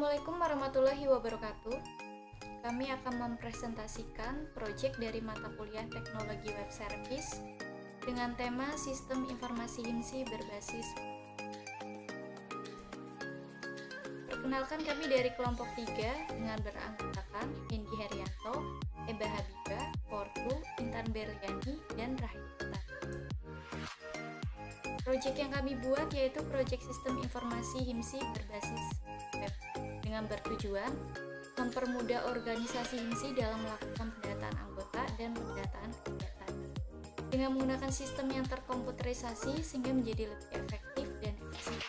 Assalamualaikum warahmatullahi wabarakatuh. Kami akan mempresentasikan proyek dari mata kuliah Teknologi Web Service dengan tema Sistem Informasi HIMSI berbasis. Perkenalkan, kami dari kelompok 3 dengan beranggotakan Hendy Herianto, Eba Habibah, Portu, Intan Berliani, dan Rahita. Proyek yang kami buat yaitu proyek Sistem Informasi HIMSI berbasis web dengan bertujuan mempermudah organisasi HIMSI dalam melakukan pendataan anggota dan pendataan kegiatan dengan menggunakan sistem yang terkomputerisasi sehingga menjadi lebih efektif dan efisien.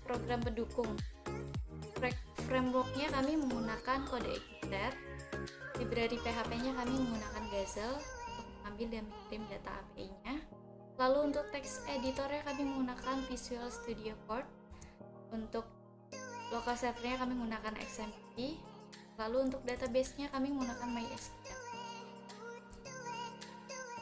Program pendukung frameworknya kami menggunakan kode Igniter, library PHP-nya kami menggunakan Gazelle untuk mengambil dan mengirim data API-nya. Lalu untuk text editornya kami menggunakan Visual Studio Code. Untuk local servernya kami menggunakan XMPP. Lalu untuk database-nya kami menggunakan MySQL.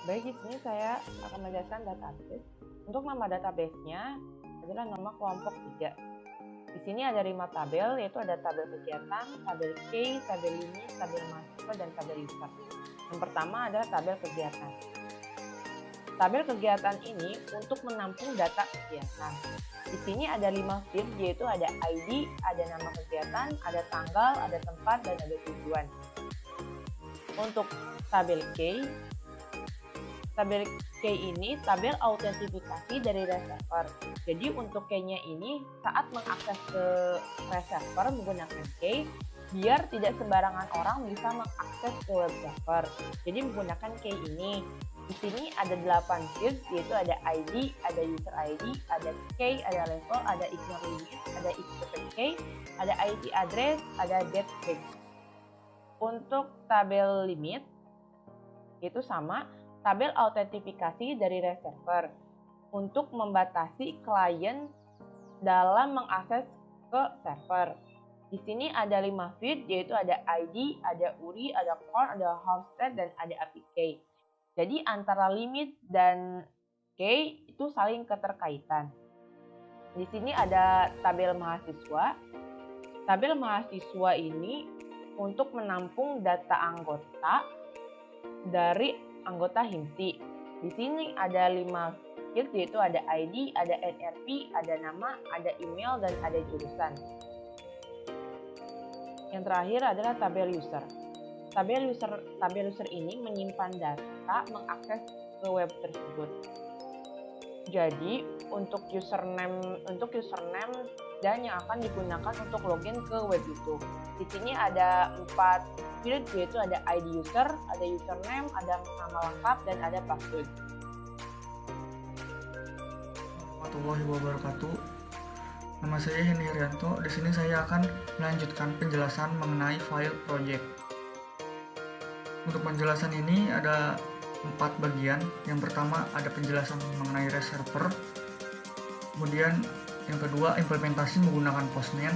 Baik, di sini saya akan menjelaskan database. Untuk nama database-nya adalah nama kelompok 3. Di sini ada 5 tabel, yaitu ada tabel kegiatan, tabel key, tabel limit, tabel mahasiswa, dan tabel user. Yang pertama adalah tabel kegiatan. Tabel kegiatan ini untuk menampung data kegiatan. Di sini ada 5 field, yaitu ada ID, ada nama kegiatan, ada tanggal, ada tempat, dan ada tujuan. Untuk tabel key ini tabel autentifikasi dari reserver. Jadi untuk key-nya ini saat mengakses ke reserver menggunakan key, biar tidak sembarangan orang bisa mengakses ke web server. Jadi menggunakan key ini. Di sini ada 8 field, yaitu ada ID, ada user ID, ada key, ada level, ada ignore limit, ada expected key, ada IP address, ada date page. Untuk tabel limit itu sama, tabel autentifikasi dari reserver untuk membatasi klien dalam mengakses ke server. Di sini ada 5 field, yaitu ada ID, ada URI, ada core, ada hosted, dan ada API key. Jadi antara limit dan key itu saling keterkaitan. Di sini ada tabel mahasiswa. Tabel mahasiswa ini untuk menampung data anggota dari anggota HIMSI. Di sini ada 5 field, yaitu ada ID, ada NRP, ada nama, ada email, dan ada jurusan. Yang terakhir adalah tabel user. Tabel user ini menyimpan data mengakses ke web tersebut. Jadi untuk username dan yang akan digunakan untuk login ke web itu. Di sini ada 4 field, yaitu ada ID user, ada username, ada nama lengkap, dan ada password. Warahmatullahi wabarakatuh. Nama saya Hendy Herianto. Di sini saya akan melanjutkan penjelasan mengenai file project. Untuk penjelasan ini ada 4 bagian. Yang pertama ada penjelasan mengenai REST server. Kemudian yang kedua implementasi menggunakan Postman.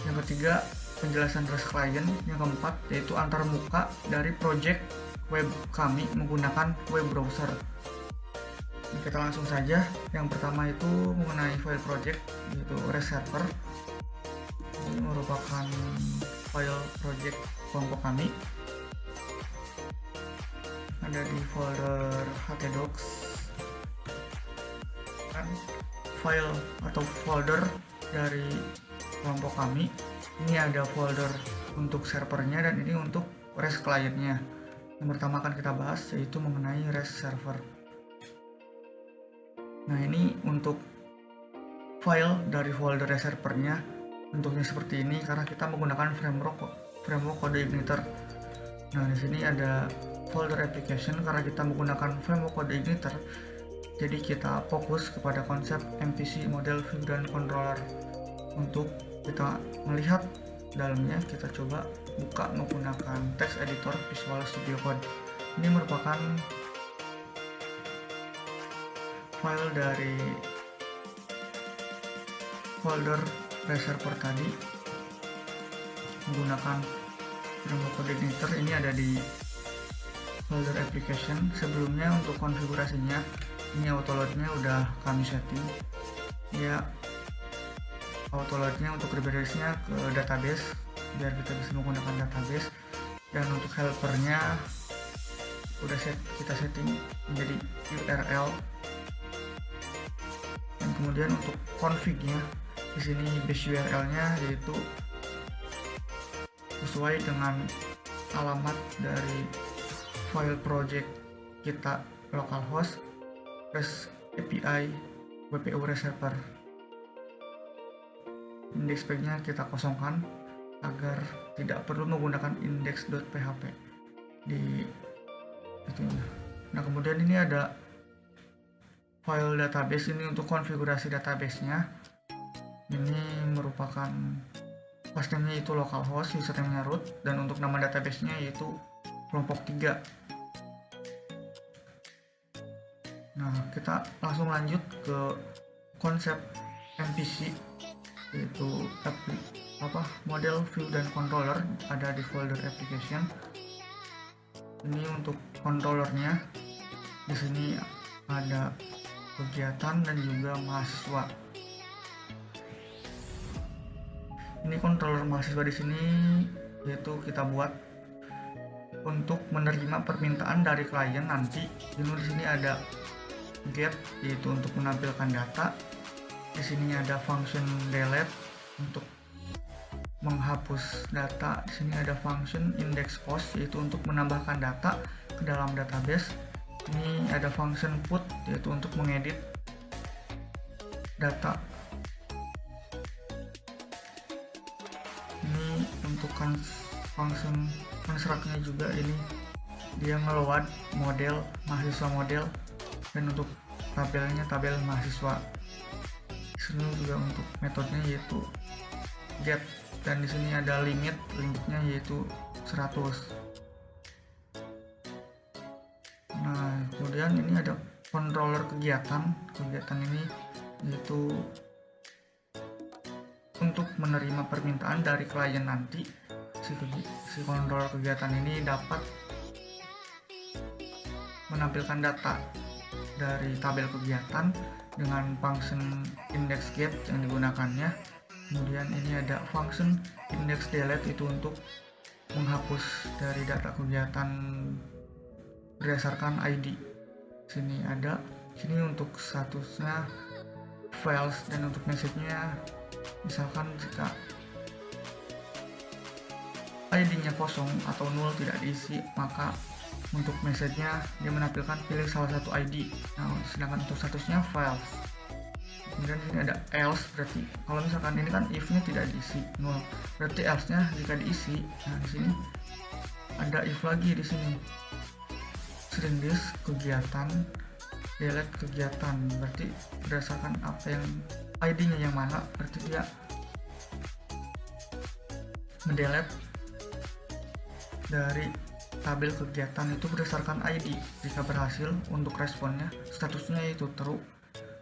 Yang ketiga penjelasan REST client. Yang keempat yaitu antarmuka dari project web kami menggunakan web browser. Kita langsung saja. Yang pertama itu mengenai file project, yaitu REST server. Ini merupakan file project kelompok kami. Ada di folder htdocs, dan file atau folder dari kelompok kami. Ini ada folder untuk servernya dan ini untuk REST clientnya. Yang pertama akan kita bahas yaitu mengenai REST server. Nah, ini untuk file dari folder REST servernya. Bentuknya seperti ini karena kita menggunakan framework kode Igniter. Nah, di sini ada folder application karena kita menggunakan framework kode Igniter. Jadi kita fokus kepada konsep MVC model view dan controller. Untuk kita melihat dalamnya, kita coba buka menggunakan text editor Visual Studio Code. Ini merupakan file dari folder REST server tadi menggunakan framework kode Igniter. Ini ada di folder application. Sebelumnya untuk konfigurasinya ini autoloadnya udah kami setting ya, autoloadnya untuk rebase-nya ke database biar kita bisa menggunakan database, dan untuk helpernya udah kita setting menjadi URL, dan kemudian untuk config-nya di sini base URL-nya yaitu sesuai dengan alamat dari file project kita localhost REST API WPU REST server. Index page-nya kita kosongkan agar tidak perlu menggunakan index.php di itunya. Nah, kemudian ini ada file database, ini untuk konfigurasi database-nya. Ini merupakan hostname-nya itu localhost, username-nya root, dan untuk nama database-nya yaitu kelompok 3. Nah, kita langsung lanjut ke konsep MVC, yaitu model, view, dan controller ada di folder application. Ini untuk controllernya, di sini ada kegiatan dan juga mahasiswa. Ini controller mahasiswa di sini yaitu kita buat untuk menerima permintaan dari klien nanti. Di sini ada get, yaitu untuk menampilkan data. Di sini ada function delete untuk menghapus data. Di sini ada function index post, yaitu untuk menambahkan data ke dalam database. Ini ada function put, yaitu untuk mengedit data. Ini untuk function construct-nya juga, ini dia ngeload model mahasiswa model, dan untuk tabelnya tabel mahasiswa. Di sini juga untuk metodenya yaitu get, dan di sini ada limitnya yaitu 100. Nah, kemudian ini ada controller kegiatan ini yaitu untuk menerima permintaan dari klien nanti. Si controller kegiatan ini dapat menampilkan data dari tabel kegiatan dengan function index get yang digunakannya. Kemudian ini ada function index delete, itu untuk menghapus dari data kegiatan berdasarkan ID. Sini untuk statusnya files, dan untuk message-nya misalkan jika ID-nya kosong atau null tidak diisi, maka untuk message-nya dia menampilkan pilih salah satu ID. Nah, sedangkan untuk statusnya files. Kemudian ini ada else, berarti kalau misalkan ini kan if-nya tidak diisi, null, berarti else-nya jika diisi. Nah, di sini ada if lagi di sini. String this kegiatan, delete kegiatan, berarti berdasarkan apa yang ID-nya yang mana, berarti dia mendelete dari tabel kegiatan itu berdasarkan ID. Jika berhasil, untuk responnya statusnya itu true.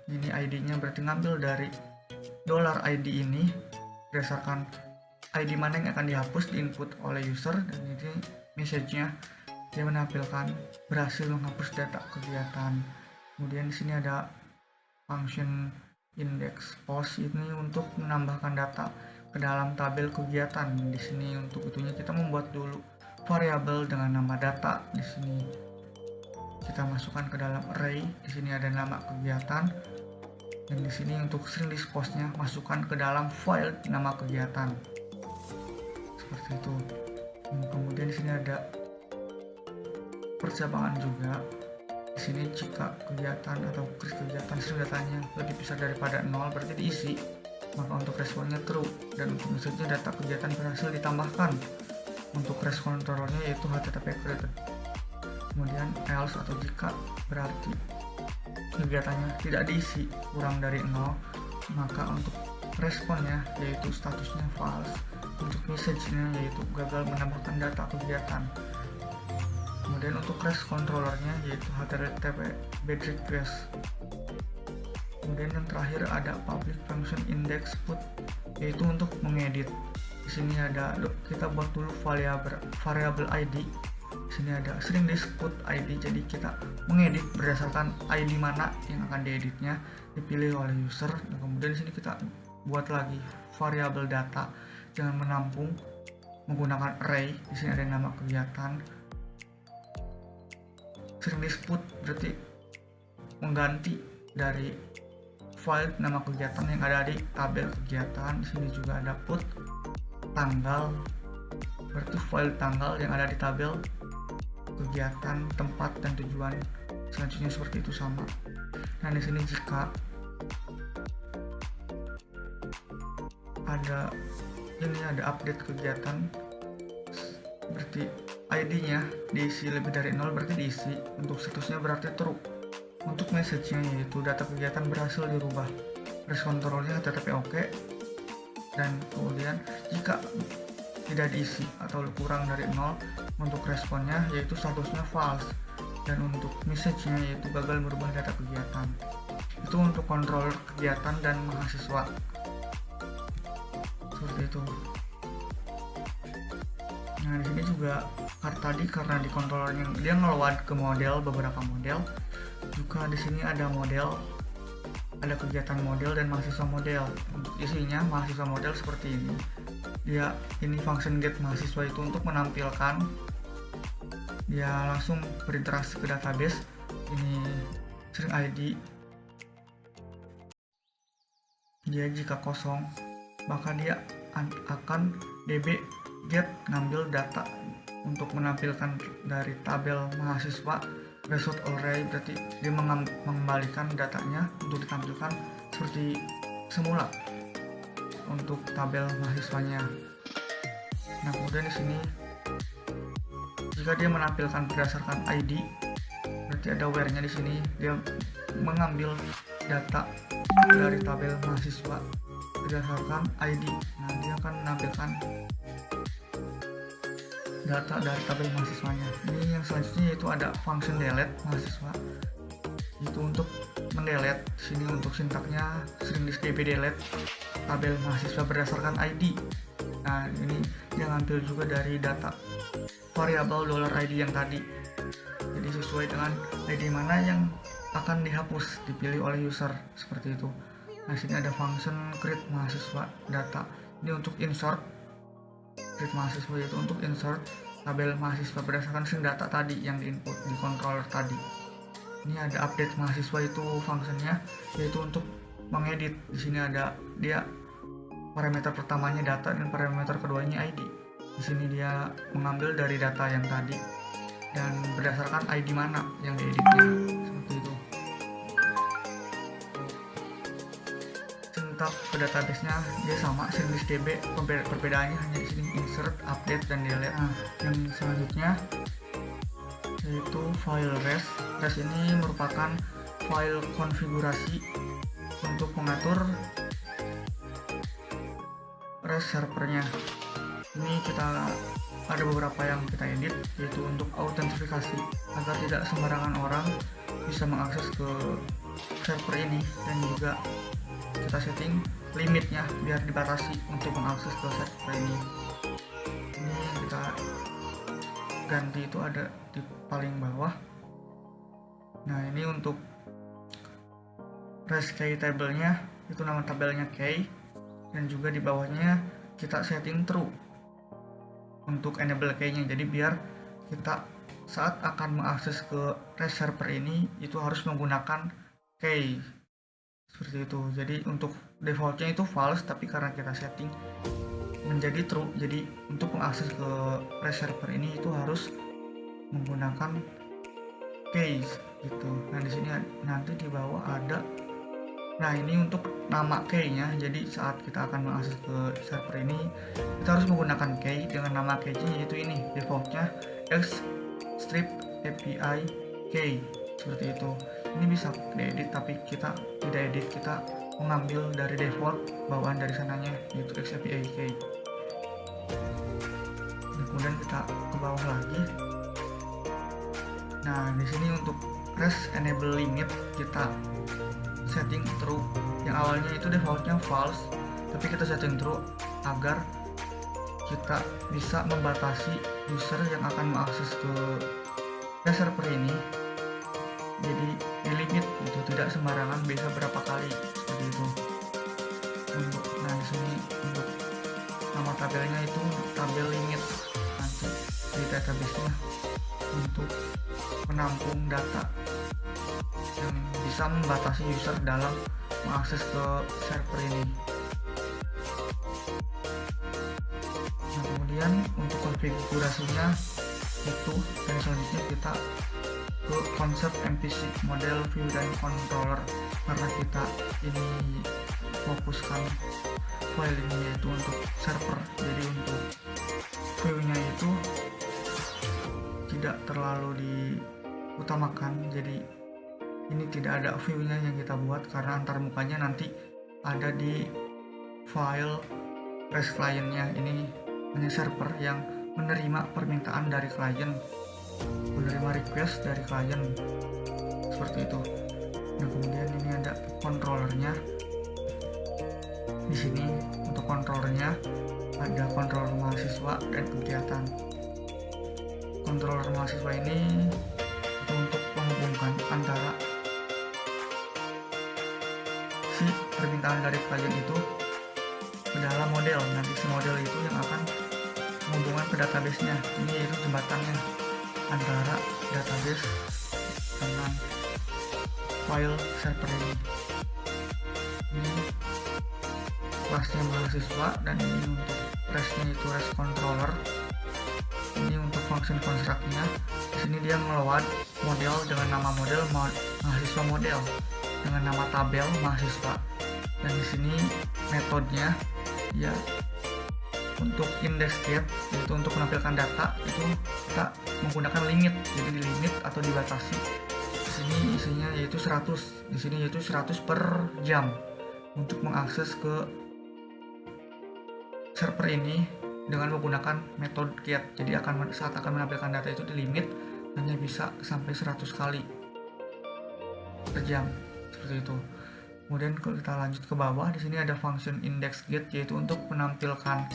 Ini ID-nya berarti ngambil dari $ID ini berdasarkan ID mana yang akan dihapus diinput oleh user, dan ini message-nya dia menampilkan berhasil menghapus data kegiatan. Kemudian di sini ada function index post, ini untuk menambahkan data ke dalam tabel kegiatan. Di sini untuk itunya kita membuat dulu variabel dengan nama data. Di sini kita masukkan ke dalam array. Di sini ada nama kegiatan, dan di sini untuk string list postnya masukkan ke dalam file nama kegiatan. Seperti itu. Kemudian di sini ada percabangan juga. Di sini jika kegiatan atau kegiatan string datanya lebih besar daripada 0 berarti diisi, maka untuk responnya true, dan untuk message-nya data kegiatan berhasil ditambahkan. Untuk respon controllernya yaitu HTTP created. Kemudian else atau jika berarti kegiatannya tidak diisi kurang dari 0, maka untuk responnya yaitu statusnya false. Untuk message-nya yaitu gagal menambahkan data kegiatan. Kemudian untuk REST controllernya yaitu HTTP bad request. Kemudian yang terakhir ada public function index put, yaitu untuk mengedit. Di sini ada kita buat dulu variabel ID. Di sini ada string this put ID, jadi kita mengedit berdasarkan ID mana yang akan dieditnya dipilih oleh user. Dan kemudian di sini kita buat lagi variabel data, jangan menampung menggunakan array. Di sini ada nama kegiatan. String list put berarti mengganti dari file nama kegiatan yang ada di tabel kegiatan. Di sini juga ada put tanggal, berarti file tanggal yang ada di tabel kegiatan, tempat dan tujuan selanjutnya seperti itu sama. Nah, di sini jika ada update kegiatan, berarti ID-nya diisi lebih dari 0 berarti diisi. Untuk statusnya berarti true. Untuk message-nya yaitu data kegiatan berhasil dirubah, respon control-nya tetapi oke. Dan kemudian jika tidak diisi atau kurang dari 0, untuk responnya yaitu statusnya false. Dan untuk message-nya yaitu gagal merubah data kegiatan. Itu untuk kontrol kegiatan dan mahasiswa. Seperti itu. Nah, di sini juga tadi karena di controllernya dia ngeload ke model, beberapa model. Juga di sini ada model, ada kegiatan model dan mahasiswa model. Untuk isinya mahasiswa model seperti ini. Dia ini function get mahasiswa itu untuk menampilkan dia langsung berinteraksi ke database. Ini string ID. Dia jika kosong, maka dia akan db get ngambil data untuk menampilkan dari tabel mahasiswa result array, berarti dia mengembalikan datanya untuk ditampilkan seperti semula untuk tabel mahasiswanya. Nah, kemudian di sini jika dia menampilkan berdasarkan ID, berarti ada where-nya di sini, dia mengambil data dari tabel mahasiswa berdasarkan ID. Nah, dia akan menampilkan data dari tabel mahasiswanya. Ini yang selanjutnya yaitu ada function delete mahasiswa. Itu untuk mendelete. Sini untuk sintaknya string list db delete tabel mahasiswa berdasarkan ID. Nah, ini dia ngambil juga dari data variabel $ID yang tadi. Jadi sesuai dengan ID mana yang akan dihapus, dipilih oleh user seperti itu. Nah, sini ada function create mahasiswa data. Ini untuk insert. Create mahasiswa itu untuk insert tabel mahasiswa berdasarkan string data tadi yang diinput di controller tadi. Ini ada update mahasiswa itu fungsinya yaitu untuk mengedit. Di sini ada dia parameter pertamanya data dan parameter keduanya ID. Di sini dia mengambil dari data yang tadi dan berdasarkan ID mana yang dieditnya seperti itu. Sintak ke database-nya dia sama string list db, perbedaannya hanya di sini insert, update dan delete. Nah, yang selanjutnya yaitu file res. Res ini merupakan file konfigurasi untuk mengatur res servernya. Ini kita ada beberapa yang kita edit, yaitu untuk autentifikasi agar tidak sembarangan orang bisa mengakses ke server ini, dan juga kita setting limitnya biar dibatasi untuk mengakses ke server ini. Ini yang kita ganti itu ada di paling bawah. Nah, ini untuk res key table-nya itu nama tabelnya key, dan juga di bawahnya kita setting true untuk enable key-nya. Jadi biar kita saat akan mengakses ke res server ini itu harus menggunakan key seperti itu. Jadi untuk defaultnya itu false, tapi karena kita setting menjadi true, jadi untuk mengakses ke res server ini itu harus menggunakan key gitu. Nah, di sini nanti di bawah ada. Nah, ini untuk nama key-nya. Jadi saat kita akan mengakses ke server ini, kita harus menggunakan key dengan nama key-nya yaitu ini. Defaultnya X strip API key seperti itu. Ini bisa diedit, tapi kita tidak edit, kita mengambil dari default bawaan dari sananya yaitu X API key. Kemudian kita ke bawah lagi. Nah, di sini untuk res enable limit kita setting true. Yang awalnya itu defaultnya false, tapi kita setting true agar kita bisa membatasi user yang akan mengakses ke server ini. Jadi di limit itu tidak sembarangan, bisa berapa kali seperti itu. Nah, di sini tabelnya itu tabel limit nanti di database-nya untuk menampung data yang bisa membatasi user dalam mengakses ke server ini. Nah, kemudian untuk konfigurasinya itu, dan selanjutnya kita ke konsep MVC, model view dan controller, karena kita ini fokuskan file ini yaitu untuk server, jadi untuk view-nya itu tidak terlalu diutamakan, jadi ini tidak ada view-nya yang kita buat karena antar mukanya nanti ada di file REST client-nya. Ini hanya server yang menerima permintaan dari klien, menerima request dari klien, seperti itu. Nah, kemudian ini ada controllernya. Di sini untuk controllernya ada controller mahasiswa dan kegiatan. Controller mahasiswa ini itu untuk menghubungkan antara si permintaan dari klien itu ke dalam model. Nanti si model itu yang akan menghubungkan ke database-nya. Ini yaitu jembatannya antara database dengan file server ini. Ini kelasnya mahasiswa, dan ini untuk REST-nya itu REST controller. Ini untuk function construct-nya. Di sini dia ngeload model dengan nama model mahasiswa model dengan nama tabel mahasiswa. Dan di sini metodenya ya untuk index get, yaitu untuk menampilkan data itu kita menggunakan limit, jadi di limit atau dibatasi. Di sini isinya yaitu 100, di sini yaitu 100 per jam untuk mengakses ke server ini dengan menggunakan metode get. Jadi saat akan menampilkan data itu di limit hanya bisa sampai 100 kali per jam, seperti itu. Kemudian kalau kita lanjut ke bawah, di sini ada function index get, yaitu untuk menampilkan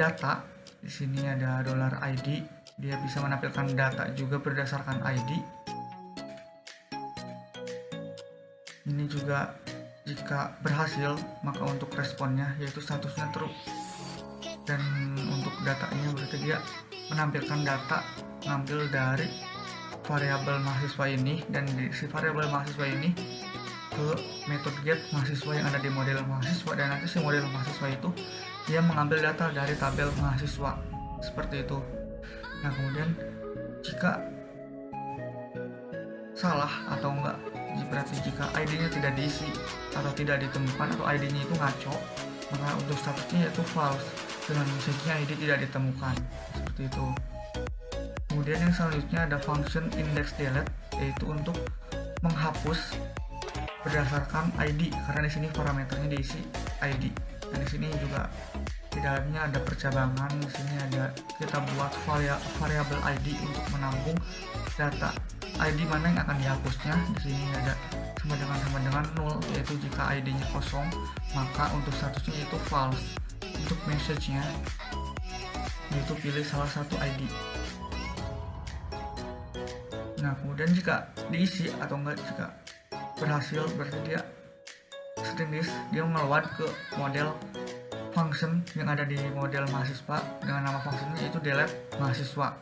data. Di sini ada $ID, dia bisa menampilkan data juga berdasarkan ID. Ini juga jika berhasil, maka untuk responnya yaitu statusnya true. Dan untuk datanya berarti dia menampilkan data ngambil dari variabel mahasiswa ini, dan di si variabel mahasiswa ini ke metode get mahasiswa yang ada di model mahasiswa, dan nanti si model mahasiswa itu dia mengambil data dari tabel mahasiswa, seperti itu. Nah, kemudian jika salah atau enggak, berarti jika ID-nya tidak diisi atau tidak ditemukan atau ID-nya itu ngaco, maka untuk statusnya yaitu false dengan message-nya ID tidak ditemukan, seperti itu. Kemudian yang selanjutnya ada function index delete, yaitu untuk menghapus berdasarkan ID, karena di sini parameternya diisi ID. Dan di sini juga di dalamnya ada percabangan. Di sini ada kita buat variabel ID untuk menampung data ID mana yang akan dihapusnya. Di sini ada sama dengan 0, yaitu jika ID-nya kosong maka untuk statusnya itu false. Untuk message-nya yaitu pilih salah satu ID. Nah, kemudian jika diisi atau enggak, jika berhasil, berarti dia string this, dia ngeload ke model function yang ada di model mahasiswa dengan nama fungsinya yaitu delete mahasiswa.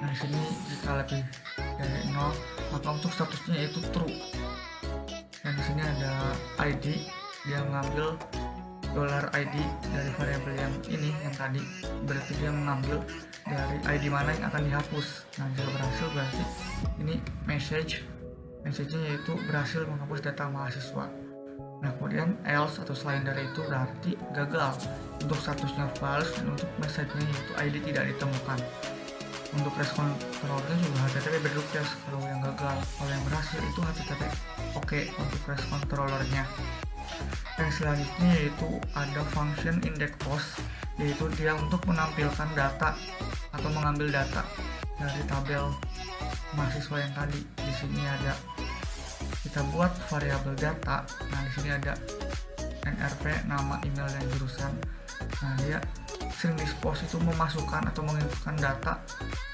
Nah, di sini jika lebih dari 0 maka untuk statusnya yaitu true. Dan di sini ada ID, dia mengambil $ID dari variabel yang ini yang tadi, berarti dia mengambil dari ID mana yang akan dihapus. Nah, jika berhasil berarti ini message-nya yaitu berhasil menghapus data mahasiswa. Nah, kemudian else atau selain dari itu berarti gagal. Untuk statusnya false, dan untuk message-nya yaitu ID tidak ditemukan. Untuk respon controller juga HTTP berduplicate kalau yang gagal. Kalau yang berhasil itu HTTP oke untuk respon controllernya. Yang selanjutnya yaitu ada function index post, yaitu dia untuk menampilkan data atau mengambil data dari tabel mahasiswa yang tadi. Di sini ada kita buat variabel data. Nah, di sini ada nrp, nama, email, dan jurusan. Nah, dia string this post itu memasukkan atau menginputkan data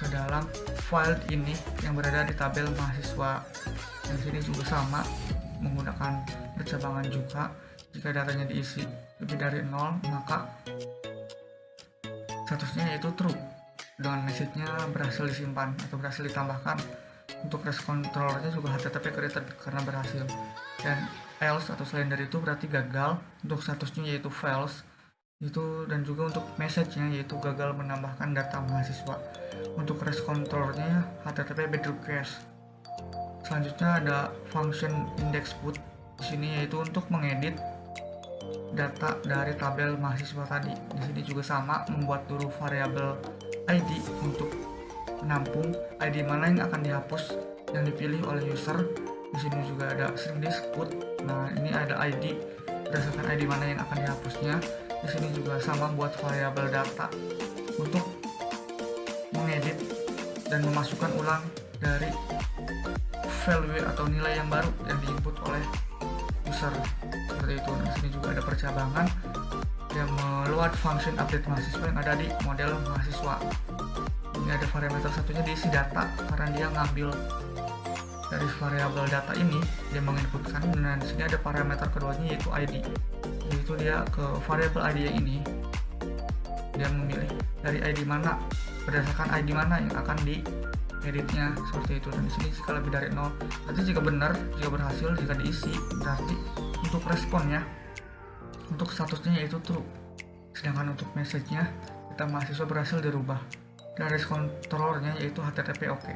ke dalam file ini yang berada di tabel mahasiswa. Dan di sini juga sama menggunakan percabangan juga. Jika datanya diisi lebih dari 0 maka statusnya yaitu true dengan message-nya berhasil disimpan atau berhasil ditambahkan. Untuk REST controllernya juga HTTP created karena berhasil, dan else atau selain dari itu berarti gagal. Untuk statusnya yaitu false itu, dan juga untuk message-nya yaitu gagal menambahkan data mahasiswa. Untuk REST controllernya HTTP bad request. Selanjutnya ada function index put di sini, yaitu untuk mengedit data dari tabel mahasiswa tadi. Di sini juga sama, membuat dulu variabel ID untuk menampung ID mana yang akan dihapus yang dipilih oleh user. Di sini juga ada string put. Nah, ini ada ID berdasarkan ID mana yang akan dihapusnya. Di sini juga sama, buat variabel data untuk mengedit dan memasukkan ulang dari value atau nilai yang baru yang diinput oleh user, seperti itu. Nah, di sini juga ada percabangan yang meluat function update mahasiswa yang ada di model mahasiswa. Ini ada parameter satunya diisi data karena dia ngambil dari variabel data ini, dia menginputkan. Dan di sini ada parameter keduanya yaitu ID, yaitu dia ke variabel ID yang ini dia memilih dari ID mana, berdasarkan ID mana yang akan dieditnya, seperti itu. Dan di sini jika lebih dari 0 berarti jika benar, jika berhasil, jika diisi berarti untuk responnya, untuk statusnya yaitu true. Sedangkan untuk message-nya kita mahasiswa berhasil dirubah, dan REST controllernya yaitu HTTP oke.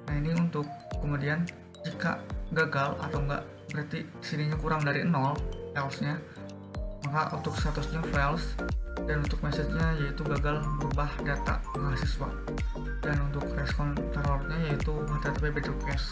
Nah, ini untuk kemudian jika gagal atau enggak berarti sininya kurang dari 0 else-nya, maka untuk statusnya false, dan untuk message-nya yaitu gagal merubah data mahasiswa. Dan untuk REST controllernya yaitu HTTP bad request.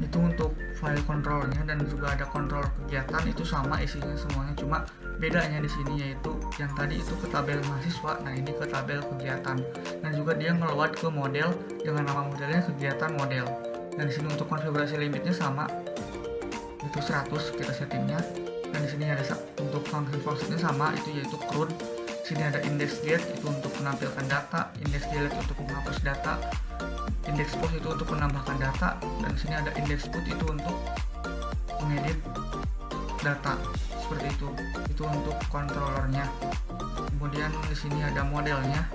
Itu untuk file controllernya, dan juga ada kontrol kegiatan, itu sama isinya semuanya, cuma bedanya di sini yaitu yang tadi itu ke tabel mahasiswa, nah ini ke tabel kegiatan. Dan juga dia ngeload ke model dengan nama modelnya kegiatan model. Dan di sini untuk konfigurasi limitnya sama, itu 100 kita settingnya. Dan di sini ada untuk function-functionnya sama, itu yaitu CRUD. Sini ada index get itu untuk menampilkan data, index delete untuk menghapus data, index post itu untuk menambahkan data, dan di sini ada index put itu untuk mengedit data, seperti itu. Itu untuk controllernya. Kemudian di sini ada modelnya.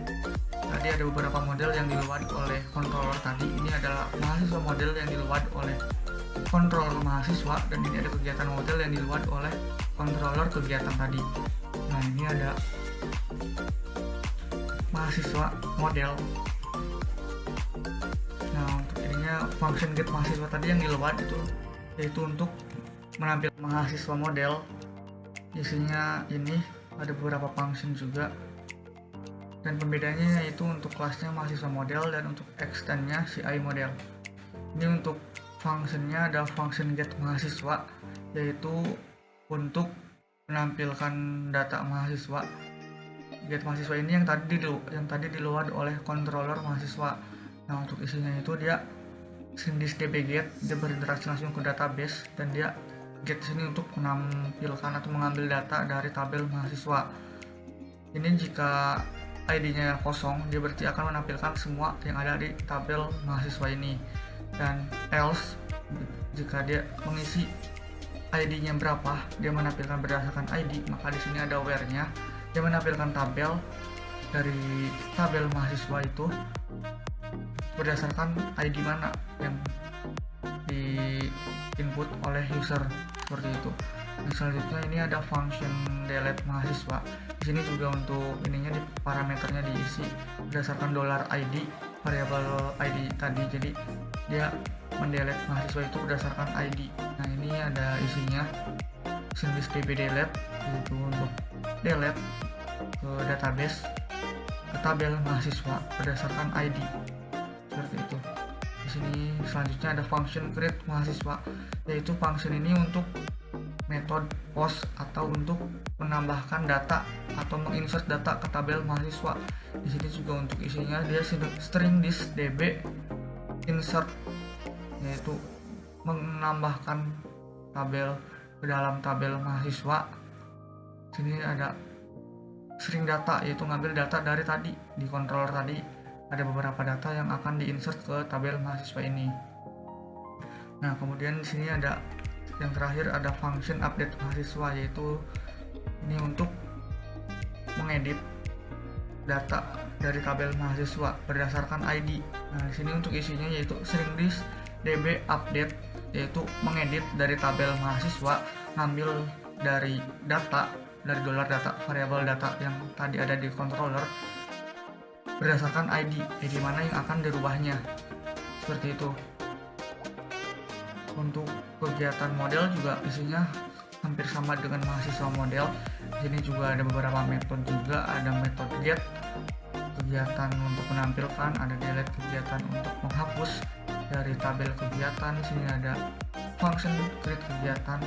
Tadi ada beberapa model yang diload oleh controller tadi. Ini adalah mahasiswa model yang diload oleh controller mahasiswa, dan ini ada kegiatan model yang diload oleh controller kegiatan tadi. Nah, ini ada mahasiswa model. Nah, untuk ininya function get mahasiswa tadi yang diload itu yaitu untuk menampilkan mahasiswa model. Isinya ini ada beberapa function juga, dan pembedanya yaitu untuk kelasnya mahasiswa model dan untuk extendnya CI model. Ini untuk functionnya ada function get mahasiswa, yaitu untuk menampilkan data mahasiswa. Get mahasiswa ini yang tadi diload oleh controller mahasiswa. Nah, untuk isinya itu dia string dbget, dia berinteraksi langsung ke database, dan dia get sini untuk menampilkan atau mengambil data dari tabel mahasiswa. Ini jika ID-nya kosong, dia berarti akan menampilkan semua yang ada di tabel mahasiswa ini. Dan else, jika dia mengisi ID-nya berapa, dia menampilkan berdasarkan ID, maka di sini ada where-nya. Dia menampilkan tabel dari tabel mahasiswa itu berdasarkan ID mana yang di input oleh user, seperti itu. Dan selanjutnya ini ada function delete mahasiswa. Di sini juga untuk ininya di parameternya diisi berdasarkan $ID variabel ID tadi. Jadi dia mendelete mahasiswa itu berdasarkan ID. Nah, ini ada isinya service dbdelete, yaitu untuk delete ke database ke tabel mahasiswa berdasarkan ID, seperti itu. Di sini selanjutnya ada function create mahasiswa, yaitu function ini untuk metode post atau untuk menambahkan data atau menginsert data ke tabel mahasiswa. Di sini juga untuk isinya dia string db insert, yaitu menambahkan tabel ke dalam tabel mahasiswa. Sini ada string data, yaitu ngambil data dari tadi di controller tadi. Ada beberapa data yang akan diinsert ke tabel mahasiswa ini. Nah, kemudian di sini ada yang terakhir ada function update mahasiswa, yaitu ini untuk mengedit data dari tabel mahasiswa berdasarkan ID. Nah, di sini untuk isinya yaitu string list db update, yaitu mengedit dari tabel mahasiswa, ngambil dari data dari dolar data variabel data yang tadi ada di controller berdasarkan ID mana yang akan dirubahnya. Seperti itu. Untuk kegiatan model juga isinya hampir sama dengan mahasiswa model. Di sini juga ada beberapa metode juga, ada metode get, kegiatan untuk menampilkan, ada delete, kegiatan untuk menghapus dari tabel kegiatan. Di sini ada function create kegiatan,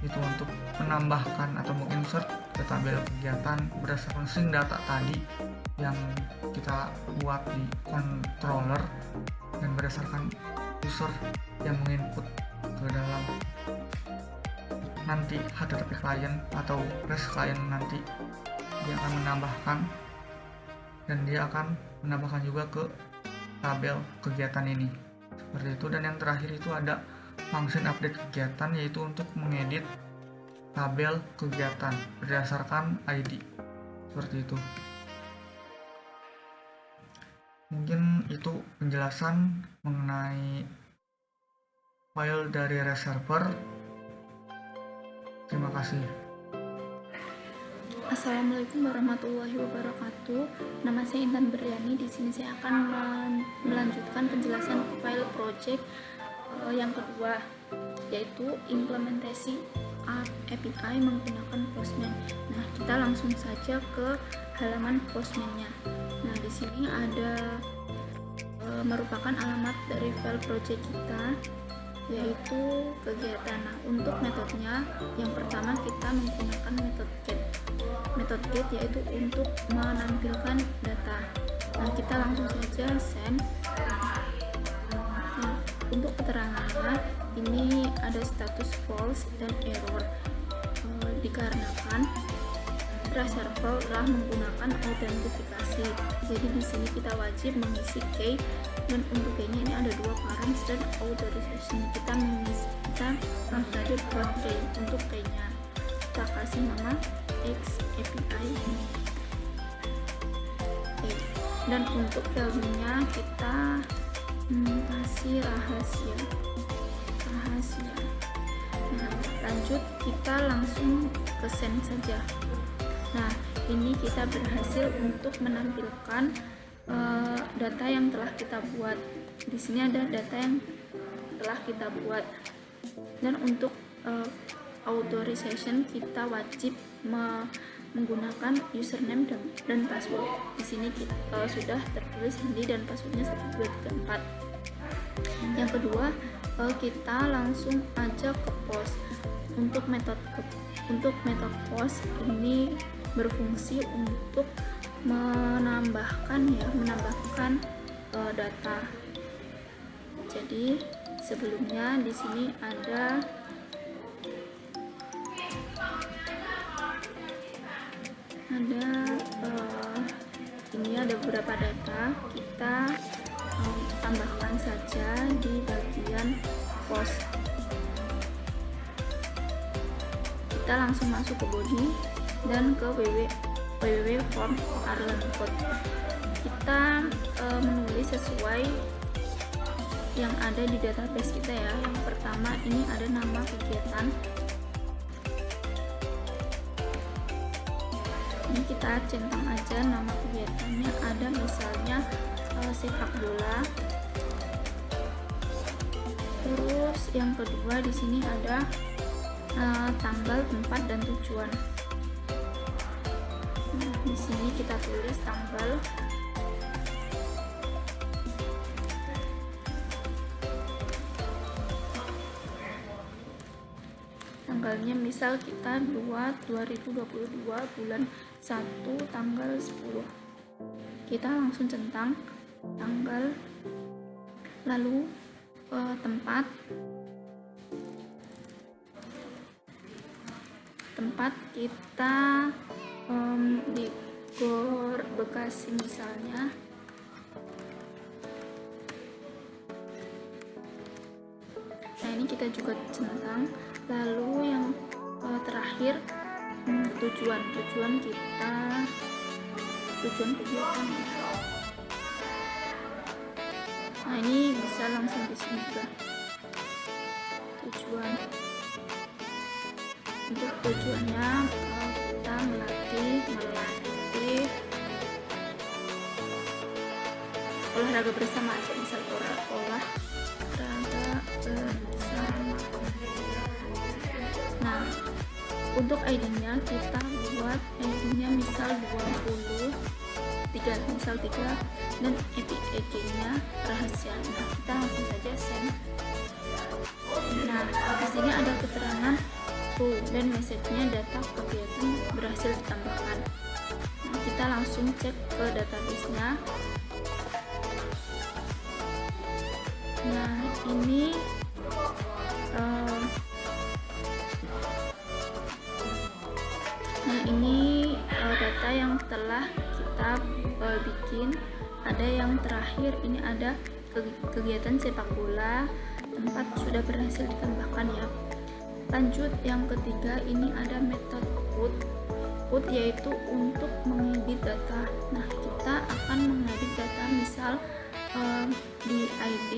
itu untuk menambahkan atau menginsert ke tabel kegiatan berdasarkan string data tadi yang kita buat di controller dan berdasarkan user yang menginput ke dalam nanti HTTP client atau REST client. Nanti dia akan menambahkan dan dia akan menambahkan juga ke tabel kegiatan ini, seperti itu. Dan yang terakhir itu ada function update kegiatan, yaitu untuk mengedit tabel kegiatan berdasarkan ID, seperti itu. Mungkin itu penjelasan mengenai file dari REST server. Terima kasih. Assalamualaikum warahmatullahi wabarakatuh. Nama saya Intan Beryani. Di sini saya akan melanjutkan penjelasan file project yang kedua, yaitu implementasi API menggunakan Postman. Nah, kita langsung saja ke halaman Postman-nya. Nah, di sini ada merupakan alamat dari file project kita, yaitu kegiatan. Nah, untuk metodenya, yang pertama kita menggunakan metode get. Metode get yaitu untuk menampilkan data. Nah, kita langsung saja send. Nah, untuk keterangannya, ini ada status false dan error dikarenakan REST server telah menggunakan autentifikasi. Jadi di sini kita wajib mengisi key, dan untuk key-nya ini ada dua params dan authorization. Kita langsung saja buat key. Untuk key-nya kita kasih nama X API key. Dan untuk value-nya kita kasih rahasia. Nah, lanjut kita langsung ke send saja. Nah, ini kita berhasil untuk menampilkan data yang telah kita buat. Di sini ada data yang telah kita buat. Dan untuk authorization kita wajib menggunakan username dan password. Di sini sudah tertulis ID dan passwordnya 1234. Yang kedua, kita langsung aja ke post. Untuk metode post ini berfungsi untuk menambahkan data. Jadi sebelumnya di sini ada beberapa data, kita tambahkan saja di bagian post. Kita langsung masuk ke body dan ke www form Arlen code. Kita menulis sesuai yang ada di database kita ya. Yang pertama ini ada nama kegiatan. Ini kita centang aja nama kegiatannya, ada misalnya sepak bola. Terus yang kedua di sini ada tanggal, tempat, dan tujuan. Nah, di sini kita tulis tanggal. Tanggalnya misal kita 2022 bulan 1 tanggal 10. Kita langsung centang tanggal, lalu tempat kita di Gor Bekasi misalnya. Nah, ini kita juga centang. Lalu yang terakhir tujuan kegiatan. Nah, ini bisa langsung di sini juga. Tujuan. Untuk tujuannya kita melatih olahraga bersama aja, misal olahraga bersama. Nah, untuk ID-nya kita buat ID-nya misal 3 dan EPK-nya rahasia. Nah, kita langsung saja send. Nah, di sini ada keterangan true dan message-nya data kegiatan berhasil ditambahkan. Nah, kita langsung cek ke database-nya. Nah, ini data yang telah kita bikin. Ada yang terakhir, ini ada kegiatan sepak bola, tempat sudah berhasil ditambahkan ya. Lanjut yang ketiga, ini ada metode put yaitu untuk mengedit data. Nah, kita akan mengedit data misal di ID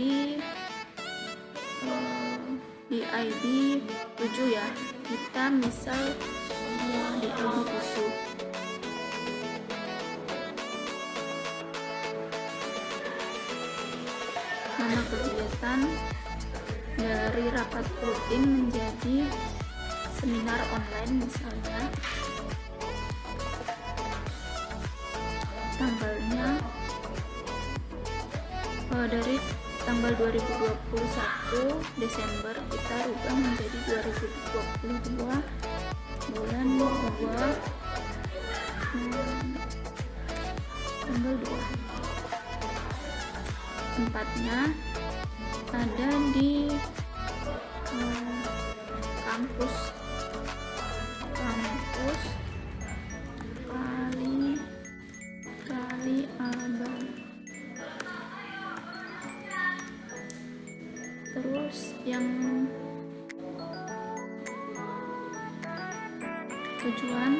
7 ya. Kita misal di ID 7. Nama kegiatan dari rapat rutin menjadi seminar online misalnya. Tanggalnya dari tanggal 2021 Desember kita rubah menjadi 2022 bulan 2 tanggal 2. Tempatnya ada di kampus Kali Abang. Terus yang tujuan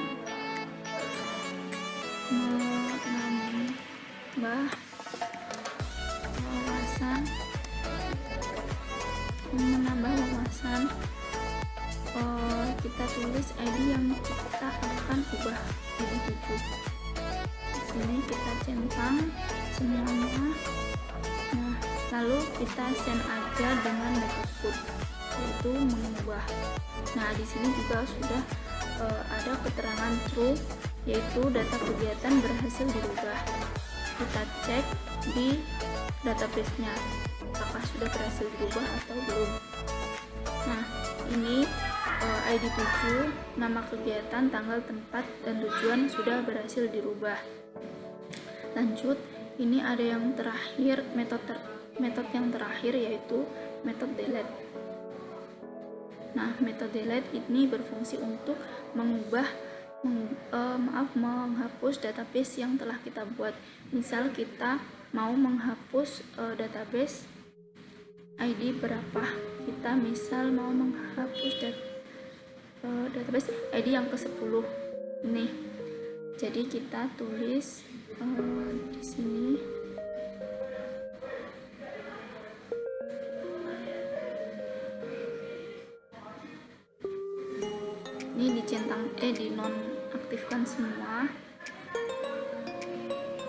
menambah wawasan. Kita tulis ID yang kita akan ubah ID 7. Di sini kita centang semuanya. Nah, lalu kita send aja dengan metode put, yaitu mengubah. Nah, di sini juga sudah ada keterangan true, yaitu data kegiatan berhasil dirubah. Kita cek di database-nya apakah sudah berhasil dirubah atau belum. Nah, ini ID 7, nama kegiatan, tanggal, tempat, dan tujuan sudah berhasil dirubah. Lanjut, ini ada yang terakhir, metode yang terakhir yaitu metode delete. Nah, metode delete ini berfungsi untuk menghapus database yang telah kita buat. Misal kita mau menghapus database ID berapa, kita misal mau menghapus database ID yang ke-10 nih. Jadi kita tulis di sini ini dicentang dinonaktifkan semua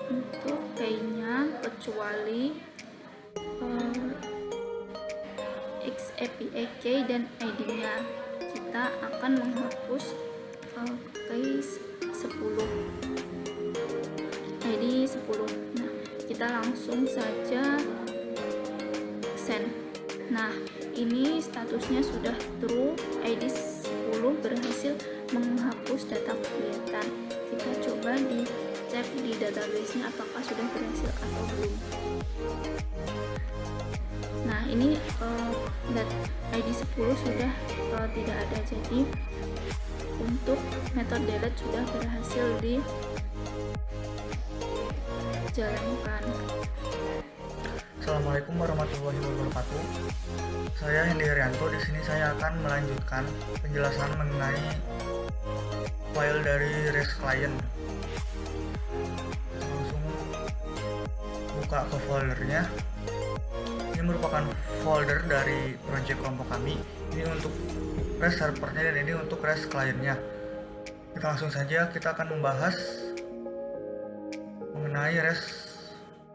untuk key-nya kecuali XAPK dan ID-nya. Kita akan menghapus key 10 ID 10. Nah, kita langsung saja send. Nah, ini statusnya sudah true, ID 10 berhasil menghapus data kegiatan. Kita coba dicek di database-nya apakah sudah berhasil atau belum. Nah, ini ID 10 sudah tidak ada, jadi untuk metode delete sudah berhasil dijalankan. Assalamualaikum warahmatullahi wabarakatuh. Saya Hendy Haryanto. Di sini saya akan melanjutkan penjelasan mengenai file dari REST client. Langsung buka ke foldernya. Ini merupakan folder dari project kelompok kami. Ini untuk REST servernya dan ini untuk REST clientnya. Kita langsung saja, kita akan membahas mengenai REST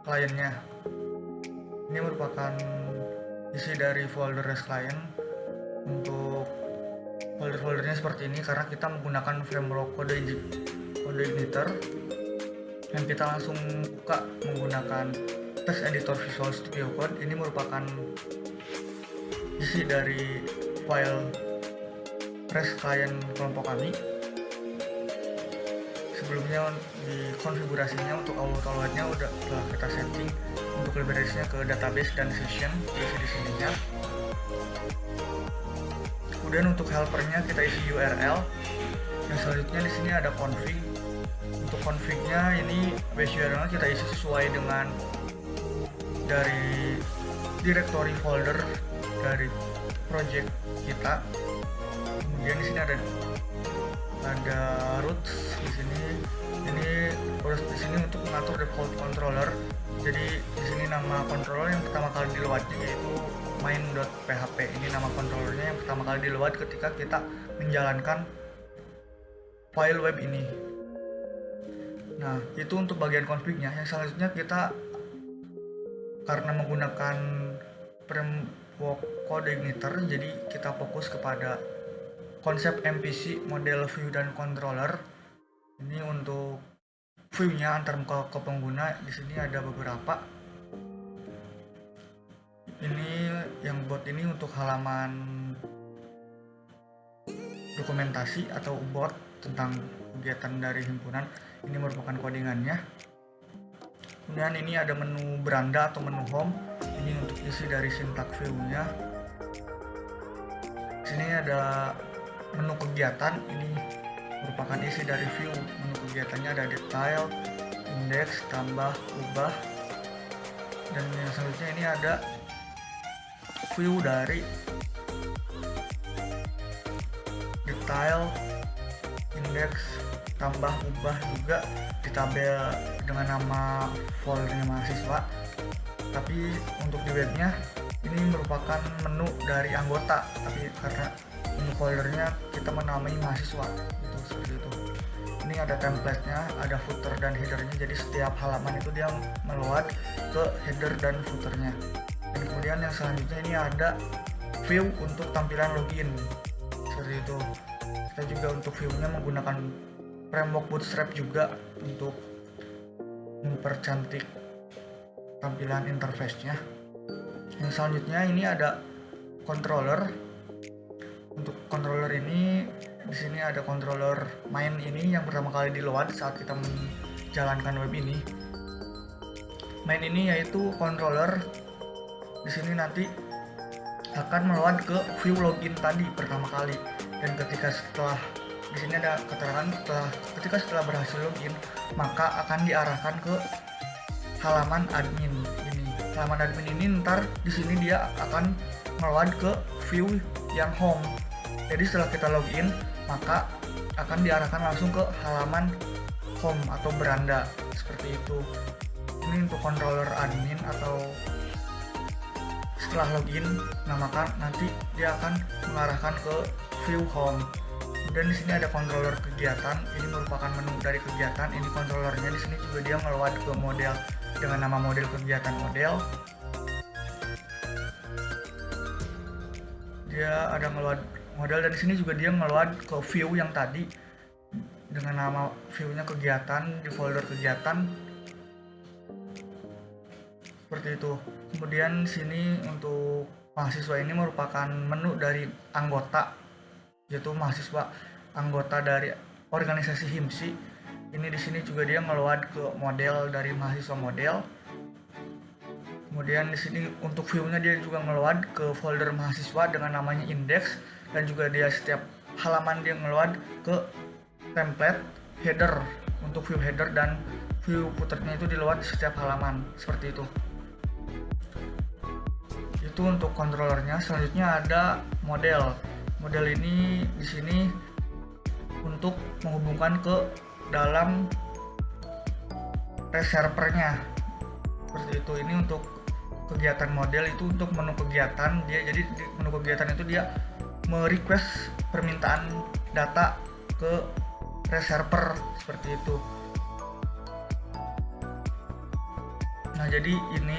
clientnya. Ini merupakan isi dari folder REST client. Untuk folder-foldernya seperti ini karena kita menggunakan framework kode editor, dan kita langsung buka menggunakan text editor Visual Studio Code. Ini merupakan isi dari file REST client kelompok kami. Sebelumnya di konfigurasinya untuk auto-loadnya telah kita setting untuk librariesnya ke database dan session di sininya. Kemudian untuk helpernya kita isi URL. Yang selanjutnya di sini ada config. Untuk confignya ini base URL kita isi sesuai dengan dari directory folder dari project kita. Kemudian di sini ada roots di sini. Ini di sini untuk mengatur default controller. Jadi di sini nama controller yang pertama kali di loadnya yaitu main.php. Ini nama controllernya yang pertama kali di load ketika kita menjalankan file web ini. Nah, itu untuk bagian config-nya. Yang selanjutnya kita karena menggunakan framework code igniter, jadi kita fokus kepada konsep MVC, model view dan controller. Ini untuk view-nya antar muka ke pengguna. Di sini ada beberapa. Ini yang bot ini untuk halaman dokumentasi atau bot tentang kegiatan dari himpunan. Ini merupakan codingannya. Kemudian ini ada menu beranda atau menu home. Ini untuk isi dari sintak view-nya. Di sini ada menu kegiatan. Ini merupakan isi dari view. Menu kegiatannya ada detail, index, tambah, ubah. Dan yang selanjutnya ini ada view dari detail, index, tambah, ubah juga di tabel dengan nama foldernya mahasiswa. Tapi untuk di webnya ini merupakan menu dari anggota, tapi karena menu foldernya kita menamai mahasiswa gitu, seperti itu. Ini ada template-nya, ada footer dan headernya, jadi setiap halaman itu dia meload ke header dan footernya. Dan kemudian yang selanjutnya ini ada view untuk tampilan login, seperti itu. Kita juga untuk view-nya menggunakan framework Bootstrap juga untuk mempercantik tampilan interface-nya. Yang selanjutnya ini ada controller. Untuk controller ini di sini ada controller main ini yang pertama kali di load saat kita menjalankan web ini. Main ini yaitu controller di sini nanti akan meload ke view login tadi pertama kali, dan ketika setelah di sini ada keterangan ketika setelah berhasil login maka akan diarahkan ke halaman admin ini. Halaman admin ini ntar di sini dia akan meload ke view yang home. Jadi setelah kita login maka akan diarahkan langsung ke halaman home atau beranda seperti itu. Ini untuk controller admin atau setelah login, nah maka nanti dia akan mengarahkan ke view home. Dan di sini ada controller kegiatan. Ini merupakan menu dari kegiatan. Ini controllernya di sini juga dia ngeload ke model dengan nama model kegiatan model. Dia ada ngeload model, dan di sini juga dia ngeload ke view yang tadi dengan nama view-nya kegiatan di folder kegiatan. Seperti itu. Kemudian sini untuk mahasiswa ini merupakan menu dari anggota, yaitu mahasiswa anggota dari organisasi HIMSI. Ini di sini juga dia ngeload ke model dari mahasiswa model. Kemudian di sini untuk view-nya dia juga ngeload ke folder mahasiswa dengan namanya index, dan juga dia setiap halaman dia ngeload ke template header untuk view header, dan view footernya itu di load setiap halaman seperti itu. Itu untuk controllernya. Selanjutnya ada model. Model ini di sini untuk menghubungkan ke dalam REST servernya seperti itu. Ini untuk kegiatan model itu untuk menu kegiatan dia, jadi di menu kegiatan itu dia merequest permintaan data ke REST server seperti itu. Nah, jadi ini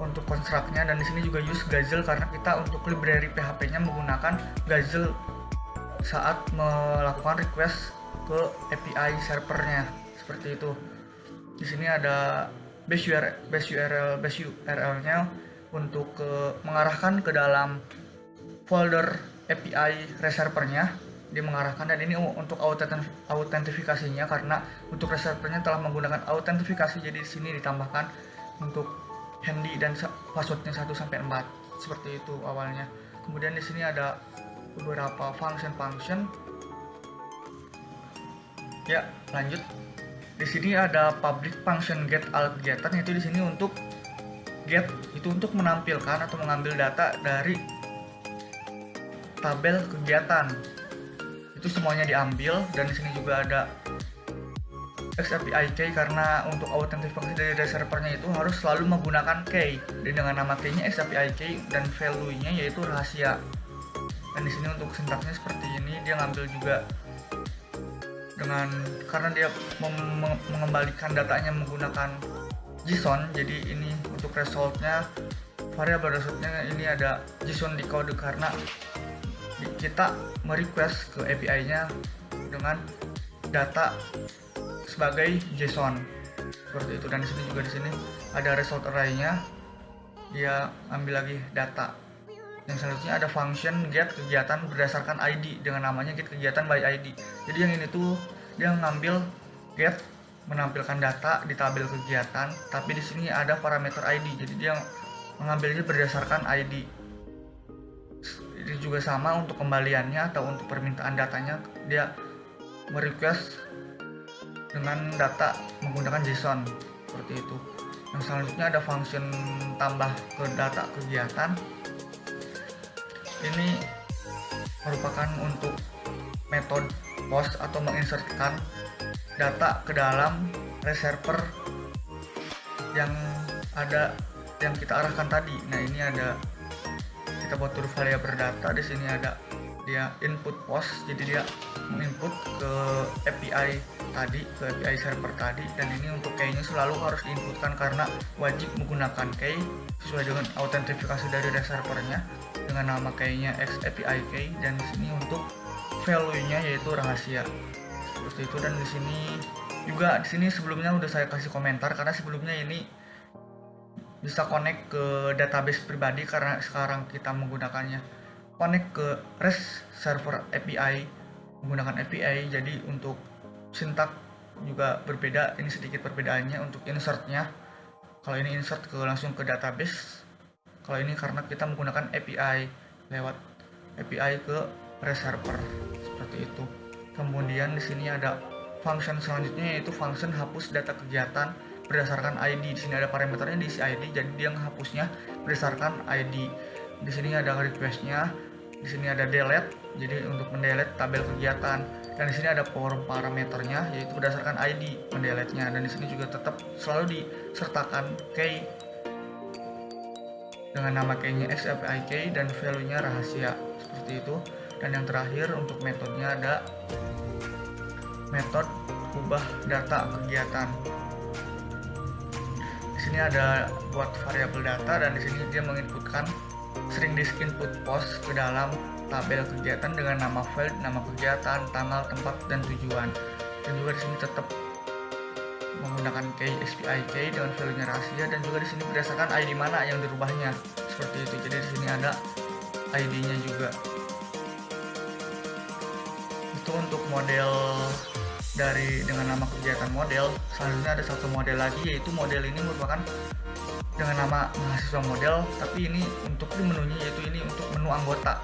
untuk construct-nya, dan di sini juga use Gazelle karena kita untuk library PHP-nya menggunakan Gazelle saat melakukan request ke API servernya seperti itu. Di sini ada base URL-nya untuk mengarahkan ke dalam folder API REST servernya, dia mengarahkan, dan ini untuk autentifikasinya karena untuk REST servernya telah menggunakan autentifikasi, jadi di sini ditambahkan untuk handy dan passwordnya 1-4 seperti itu awalnya. Kemudian di sini ada beberapa function. Ya, lanjut. Di sini ada public function get all kegiatan, yaitu di sini untuk get itu untuk menampilkan atau mengambil data dari tabel kegiatan. Itu semuanya diambil, dan di sini juga ada XAPI key karena untuk autentifikasi dari servernya itu harus selalu menggunakan key, dan dengan nama key-nya XAPI key dan value-nya yaitu rahasia. Dan di sini untuk sintaksnya seperti ini, dia ngambil juga karena dia mengembalikan datanya menggunakan JSON, jadi ini untuk resultnya, variabel resultnya ini ada JSON decode karena kita merequest ke API-nya dengan data sebagai JSON seperti itu. Dan di sini juga ada result array-nya, dia ambil lagi data. Yang selanjutnya ada function get kegiatan berdasarkan ID dengan namanya get kegiatan by ID. Jadi yang ini tuh dia ngambil get menampilkan data di tabel kegiatan, tapi di sini ada parameter ID, jadi dia mengambilnya berdasarkan ID. Ini juga sama untuk kembaliannya atau untuk permintaan datanya, dia merequest dengan data menggunakan JSON seperti itu. Yang selanjutnya ada function tambah ke data kegiatan. Ini merupakan untuk metode post atau menginsertkan data ke dalam REST server yang kita arahkan tadi. Nah, ini ada kita buat variabel data, di sini ada dia input post, jadi dia menginput ke API tadi, ke API server tadi, dan ini untuk key-nya selalu harus diinputkan karena wajib menggunakan key sesuai dengan autentifikasi dari REST servernya dengan nama key-nya XAPI key, dan di sini untuk value-nya yaitu rahasia seperti itu. Dan di sini sebelumnya udah saya kasih komentar karena sebelumnya ini bisa connect ke database pribadi, karena sekarang kita menggunakannya connect ke REST server API menggunakan API. Jadi untuk sintak juga berbeda, ini sedikit perbedaannya untuk insertnya. Kalau ini insert langsung ke database, kalau ini karena kita menggunakan API lewat API ke REST server seperti itu. Kemudian di sini ada function selanjutnya yaitu function hapus data kegiatan berdasarkan ID. Di sini ada parameternya diisi ID, jadi dia menghapusnya berdasarkan ID. Di sini ada requestnya, di sini ada delete, jadi untuk mendelete tabel kegiatan. Dan di sini ada parameternya yaitu berdasarkan ID mendelete-nya. Dan di sini juga tetap selalu disertakan key dengan nama key-nya XAPI key dan value-nya rahasia seperti itu. Dan yang terakhir untuk metodenya ada metode ubah data kegiatan. Di sini ada buat variabel data, dan di sini dia menginputkan string disk input post ke dalam tabel kegiatan dengan nama file, nama kegiatan, tanggal, tempat, dan tujuan. Dan juga di sini tetap menggunakan key XAPI key dengan value-nya rahasia, dan juga di sini berdasarkan ID mana yang dirubahnya seperti itu. Jadi di sini ada ID-nya juga. Itu untuk model dengan nama kegiatan model. Selanjutnya ada satu model lagi, yaitu model ini merupakan dengan nama mahasiswa model, tapi ini untuk di menunya yaitu ini untuk menu anggota.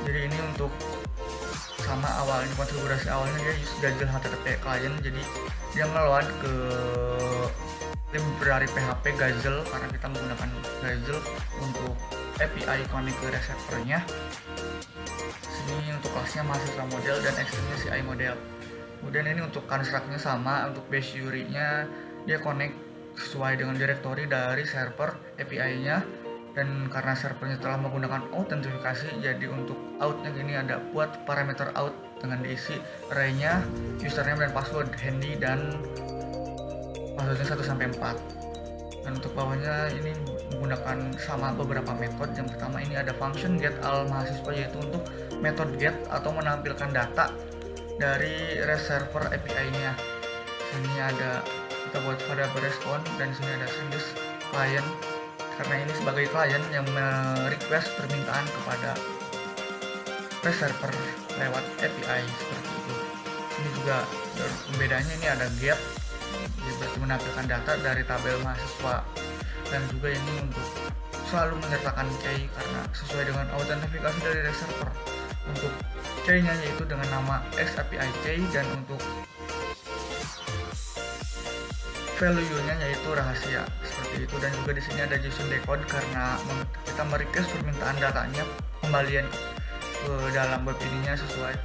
Jadi ini untuk sama awalnya, konfigurasi awalnya dia use Gazelle HTTP client, jadi dia ngeload ke library PHP Gazelle karena kita menggunakan Gazelle untuk API connect ke REST servernya. inboxnya mahasiswa model dan eksternnya CI model. Kemudian ini untuk construct-nya sama, untuk base URI-nya dia connect sesuai dengan directory dari server API-nya, dan karena servernya telah menggunakan autentifikasi, jadi untuk out-nya ini ada buat parameter out dengan diisi array-nya, username dan password handy, dan passwordnya 1-4. Dan untuk bawahnya ini menggunakan sama beberapa metode. Yang pertama ini ada function get all mahasiswa, yaitu untuk metode get atau menampilkan data dari REST server API-nya. Sini ada kita buat variable respon, dan sini ada service client karena ini sebagai klien yang merequest permintaan kepada REST server lewat API seperti itu. Ini juga pembedanya, ini ada get, berarti menampilkan data dari tabel mahasiswa, dan juga ini untuk selalu menyertakan key karena sesuai dengan autentifikasi dari REST server. Untuk key-nya yaitu dengan nama XAPI key, dan untuk value-nya yaitu rahasia seperti itu. Dan juga di sini ada JSON decode karena kita merequest permintaan datanya kembalian ke dalam web ininya sesuai